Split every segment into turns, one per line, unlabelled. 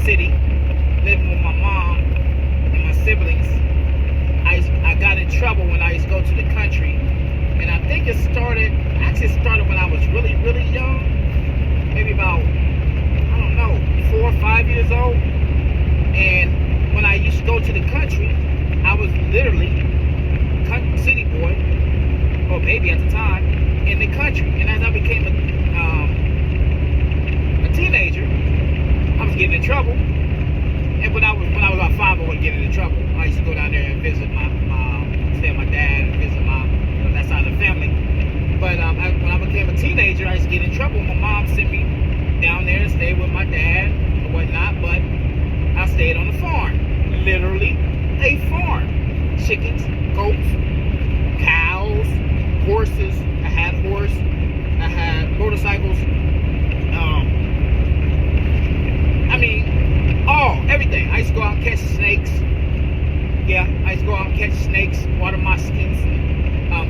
city, living with my mom and my siblings. I got in trouble when I used to go to the country, and I think it started when I was really, really young, maybe about, I don't know, 4 or 5 years old. And when I used to go to the country, I was literally city boy, or baby at the time, in the country. And as I became a teenager, I was getting in trouble. And when I was about 5, I wasn't getting in trouble. I used to go down there and visit stay with my dad and visit that side of the family. But when I became a teenager, I used to get in trouble. My mom sent me down there to stay with my dad and whatnot, but I stayed on the farm. Literally a farm. Chickens, goats, cows, horses. I had horse. I had motorcycles. Everything. I used to go out and catch snakes. Yeah, I used to go out and catch snakes, water moccasins,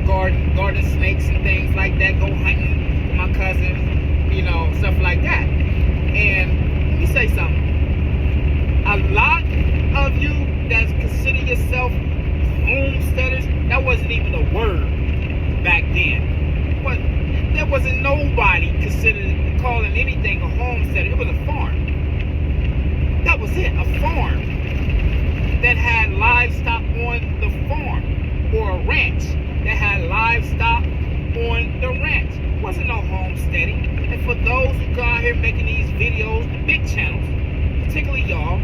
garden snakes and things like that. Go hunting with my cousins, stuff like that. And let me say something. A lot of you that consider yourself homesteaders, that wasn't even a word back then. But there wasn't nobody considered calling anything a homesteader. It was a farm. That was it, a farm that had livestock on the farm, or a ranch that had livestock on the ranch. It wasn't no homesteading. And for those who go out here making these videos, the big channels, particularly y'all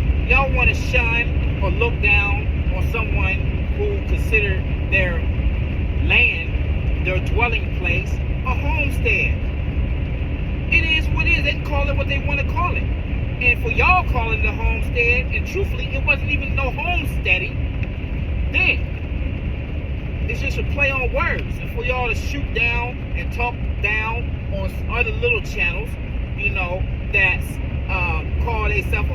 want to shun or look down on someone who consider their land, their dwelling place, a homestead. It is what it is. They can call it what they want to call it. And for y'all calling it a homestead, and truthfully, it wasn't even no homesteading then. It's just a play on words. And for y'all to shoot down and talk down on other little channels, that's call themselves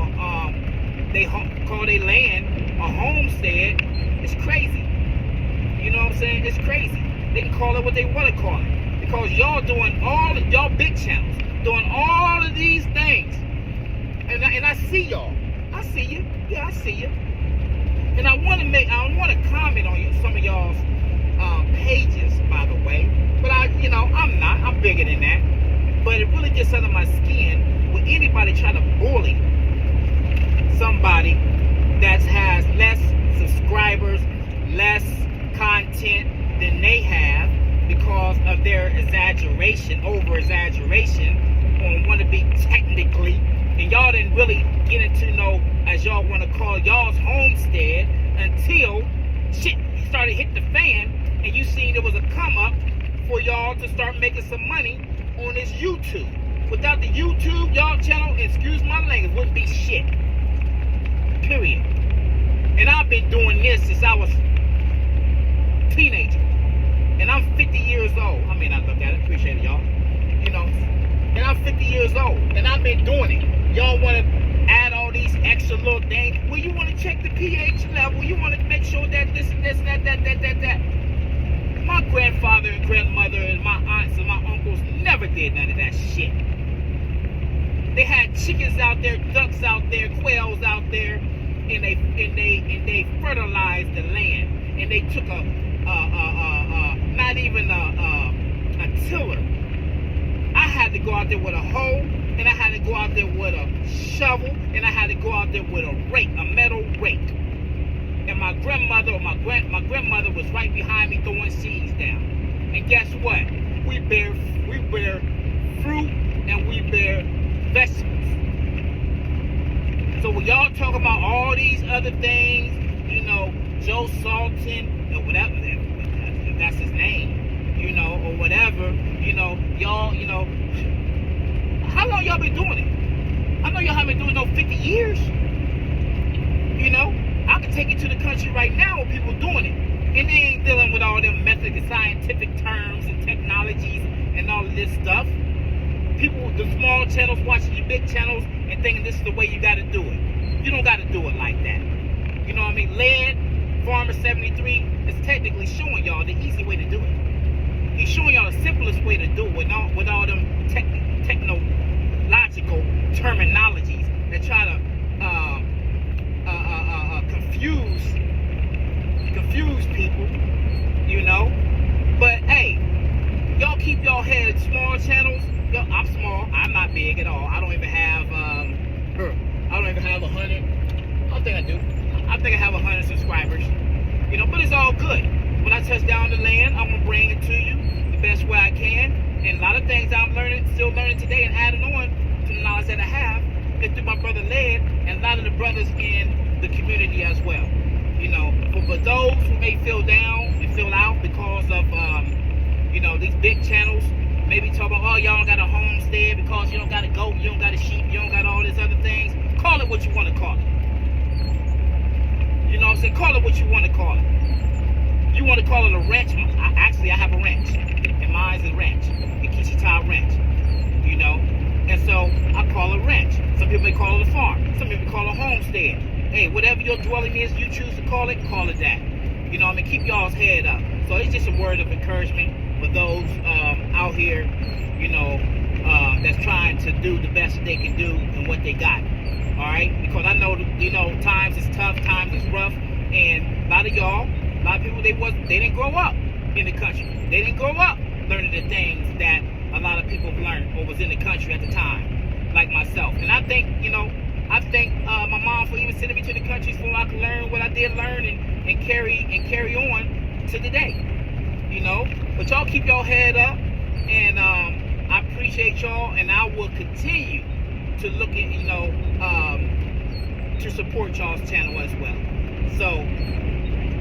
they call their land a homestead, it's crazy. You know what I'm saying? It's crazy. They can call it what they want to call it, because y'all doing y'all big channels doing all of these things. And I see y'all. I see you. Yeah, I see you. And I want to comment on some of y'all's pages, by the way. But I'm not. I'm bigger than that. But it really gets under my skin when anybody try to bully somebody that has less subscribers, less content than they have, because of their over exaggeration on want to be technically. And y'all didn't really get into as y'all want to call y'all's homestead, until shit started hitting the fan, and you seen there was a come up for y'all to start making some money on this YouTube. Without the YouTube, y'all channel, excuse my language, wouldn't be shit. Period. And I've been doing this since I was a teenager. And I'm 50 years old. I mean, I look at it, appreciate it, y'all. And I'm 50 years old, and I've been doing it. Y'all want to add all these extra little things. Well, you want to check the pH level. You want to make sure that this, that. My grandfather and grandmother and my aunts and my uncles never did none of that shit. They had chickens out there, ducks out there, quails out there, and they fertilized the land. And they took not even a tiller. I had to go out there with a hoe, and I had to go out there with a shovel, and I had to go out there with a rake, a metal rake. And my grandmother grandmother was right behind me throwing seeds down. And guess what? We bear fruit and we bear vegetables. So when y'all talk about all these other things, Joe Salton or whatever, if that's his name, or whatever, y'all, how long y'all been doing it? I know y'all haven't been doing it no 50 years. I can take you to the country right now with people doing it. And they ain't dealing with all them methods and scientific terms and technologies and all of this stuff. People, the small channels watching your big channels and thinking this is the way you got to do it. You don't got to do it like that. You know what I mean? Lead, Farmer 73 is technically showing y'all the easy way to do it. He's showing y'all the simplest way to do it with all them technological terminologies that try to do. I think I have 100 subscribers. You know, but it's all good. When I touch down the land, I'm gonna bring it to you the best way I can. And a lot of things I'm still learning today, and adding on to the knowledge that I have is through my brother Led and a lot of the brothers in the community as well. You know, for those who may feel down and feel out because of you know, these big channels, maybe talk about, oh, y'all don't got a homestead because you don't got a goat, you don't got a sheep, you don't got all these other things. Call it what you want to call it. You know what I'm saying? Call it what you want to call it. You want to call it a ranch? Actually, I have a ranch, and mine's a ranch, the Kishita Ranch. You know, and so I call it a ranch. Some people may call it a farm. Some people call it a homestead. Hey, whatever your dwelling is, you choose to call it that. You know what I mean? Keep y'all's head up. So it's just a word of encouragement for those out here, you know, that's trying to do the best they can do and what they got. All right? Because I know, you know, times is tough, times is rough, and a lot of y'all, a lot of people, they didn't grow up in the country. They didn't grow up learning the things that a lot of people learned or was in the country at the time, like myself. And I think, you know, my mom for even sending me to the country so I could learn what I did learn and carry on to today. You know, but y'all keep your head up, and I appreciate y'all, and I will continue to look at, you know, to support y'all's channel as well. So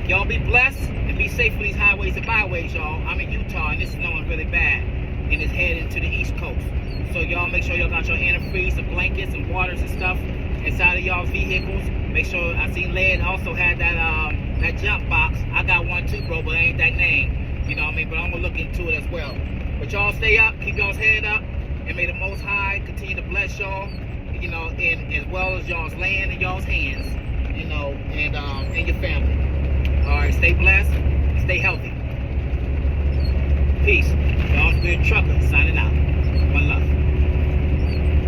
y'all be blessed and be safe for these highways and byways, y'all. I'm in Utah and it's snowing really bad, and it's heading to the East Coast. So y'all make sure y'all got your antifreeze and blankets and waters and stuff inside of y'all's vehicles. Make sure, I seen Led also had that jump box. I got one too, bro, but it ain't that name. You know what I mean? But I'm gonna look into it as well. But y'all stay up, keep y'all's head up, and may the Most High continue to bless y'all, you know, and as well as y'all's land in y'all's hands, you know, and your family. All right, stay blessed, stay healthy. Peace. Y'all's good trucker signing out. One love.